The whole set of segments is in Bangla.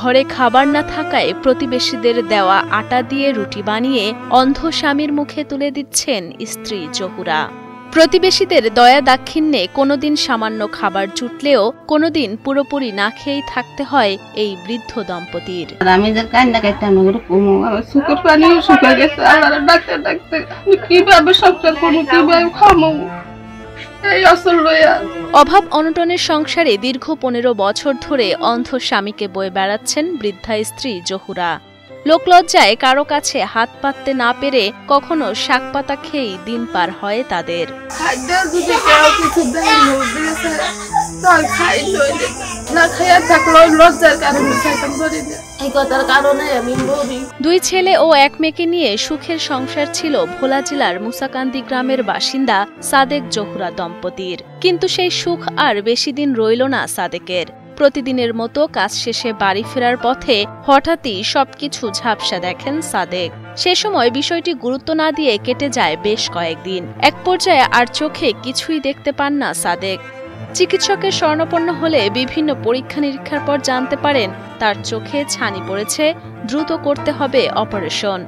ঘরে খাবার না থাকায় প্রতিবেশীদের দেওয়া আটা দিয়ে রুটি বানিয়ে অন্ধ স্বামীর মুখে তুলে দিচ্ছেন স্ত্রী জহুরা। প্রতিবেশীদের দয়া দাক্ষিণ্যে কোনোদিন সামান্য খাবার জুটলেও কোনোদিন পুরোপুরি না খেয়েই থাকতে হয় এই বৃদ্ধ দম্পতির। আমি যে কান্না কাটতে আমার চোখের পানি শুকিয়ে গেছে। আল্লাহর ডাকতে ডাকতে কিভাবে সংসার করবো, কিভাবে খামো, এই আসল লইয়া। অভাব অনটনের সংসারে দীর্ঘ 15 বছর ধরে অন্ধ স্বামীকে বয়ে বেড়াচ্ছেন বৃদ্ধা স্ত্রী জহুরা। লোকলজ্জায় কারো কাছে হাত পাততে না পেরে কখনো শাক পাতা খেয়েই দিন পার হয় তাদের। দুই ছেলে ও এক মেয়েকে নিয়ে সুখের সংসার ছিল ভোলা জেলার মুসাকান্দি গ্রামের বাসিন্দা সাদেক জহুরা দম্পতির। কিন্তু সেই সুখ আর বেশি দিন রইল না সাদেকের। প্রতিদিনের মতো কাজ শেষে বাড়ি ফেরার পথে হঠাৎই সবকিছু ঝাপসা দেখেন সাদেক। সে সময় বিষয়টি গুরুত্ব না দিয়ে কেটে যায় বেশ কয়েকদিন। এক পর্যায়ে আর চোখে কিছুই দেখতে পান না সাদেক। চিকিৎসকের শরণাপন্ন হলে বিভিন্ন পরীক্ষা নিরীক্ষার পর জানতে পারেন তার চোখে ছানি পড়েছে, দ্রুত করতে হবে অপারেশন।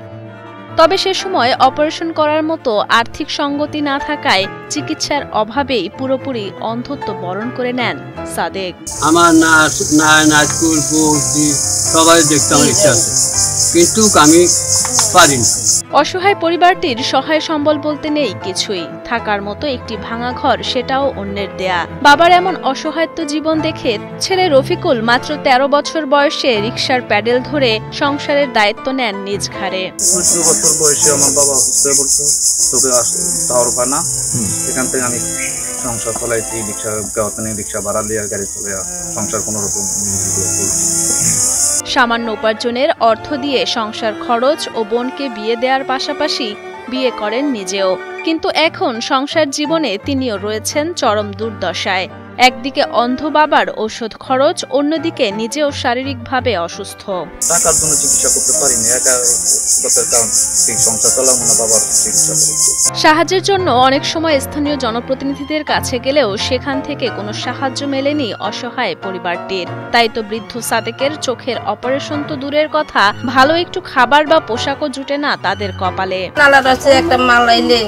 তবে সে সময় অপারেশন করার মতো আর্থিক সঙ্গতি না থাকায় চিকিৎসার অভাবেই পুরোপুরি অন্ধত্ব বরণ করে নেন সাদেক। আমার সবাই দেখতে আমার ইচ্ছা আছে, কিন্তু আমি পারি না। অসহায় পরিবারটির সহায় সম্বল বলতে নেই কিছুই। থাকার মতো একটি ভাঙা ঘর, সেটাও অন্যের দেয়া। বাবার এমন অসহায়ত্ব জীবন দেখে ছেলে রফিকুল মাত্র 13 বছর বয়সে রিকশার প্যাডেল ধরে সংসারের দায়িত্ব নেন নিজ ঘাড়ে। 12 বছর বয়সে আমার বাবা অসুস্থ হয়ে পড়ছে, চোখে টাওয়ার পায় না। সেখান থেকে আমি সংসার চলাইছি, রিক্সা ভাড়া দিয়ে গাড়ি চলে সংসার কোনো রকম। সামান্য উপার্জনের অর্থ দিয়ে সংসার খরচ ও বোনকে বিয়ে দেওয়ার পাশাপাশি বিয়ে করেন নিজেও। কিন্তু এখন সংসার জীবনে তিনিও রয়েছেন চরম দুর্দশায়। একদিকে অন্ধ বাবার ঔষধ খরচ, অন্যদিকে নিজেও শারীরিকভাবে অসুস্থ। টাকার জন্য চিকিৎসা করতে পারিনি, সংসার চালাবো না, বাবার চিকিৎসা করতে। সাহায্যের জন্য অনেক সময় স্থানীয় জনপ্রতিনিধিদের কাছে গেলেও সেখান থেকে কোনো সাহায্য মেলেনি অসহায় পরিবারটির। তাই তো বৃদ্ধ সাদেকের চোখের অপারেশন তো দূরের কথা, ভালো একটু খাবার বা পোশাকও জুটে না তাদের কপালে। নালার আছে একটা মাল আইলে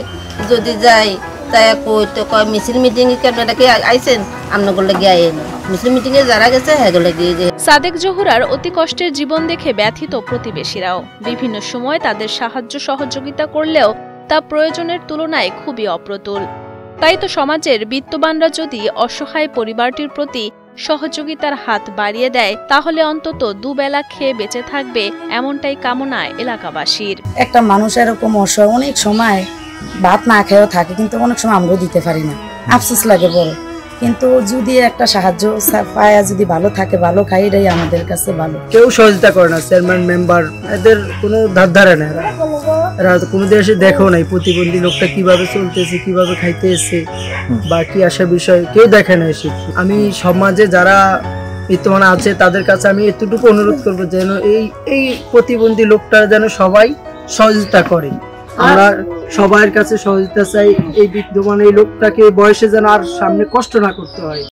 যদি যাই তাই কই তো কয় মিছিল মিটিং এ আপনারা কি আইছেন, আমরা গুলো গিয়ে মিছিল মিটিং এ যারা গেছে হেগুলো গিয়ে। সাদেক জহুরার অতি কষ্টের জীবন দেখে ব্যথিত প্রতিবেশীরাও। বিভিন্ন সময় তাদের সাহায্য সহযোগিতা করলেও তা প্রয়োজনের তুলনায় খুবই অপ্রতুল। তাই তো সমাজের বিত্তবানরা যদি অসহায় পরিবারটির প্রতি সহযোগিতার হাত বাড়িয়ে দেয়, তাহলে অন্তত দুবেলা খেয়ে বেঁচে থাকবে, এমনটাই কামনা এলাকাবাসীর। একটা মানুষ এরকম অসহায় অনেক সময় ভাত না খেয়েও থাকে, কিন্তু অনেক সময় আমরাও দিতে পারি না, আফসোস লাগে বড়। কিন্তু যদি একটা সাহায্য পায়া যদি ভালো থাকে, ভালো খাই, এটাই আমাদের কাছে ভালো। কেউ সহযোগিতা করে না, চেয়ারম্যান মেম্বার এদের কোনো ধার ধারে না। এরা কোনো দেশে দেখো নাই প্রতিবন্ধী লোকটা কিভাবে চলতেছে, কিভাবে খাইতেছে বা কি আসা বিষয় কেউ দেখে না এসে। আমি সমাজে যারা বিত্তমান আছে তাদের কাছে আমি এতটুকু অনুরোধ করবো যেন এই প্রতিবন্ধী লোকটা যেন সবাই সহযোগিতা করে। আমরা সবার কাছে সহযোগিতা চাই। এই বিদ্যমান এই লোকটাকে বয়সে যেন আর সামনে কষ্ট না করতে হয়।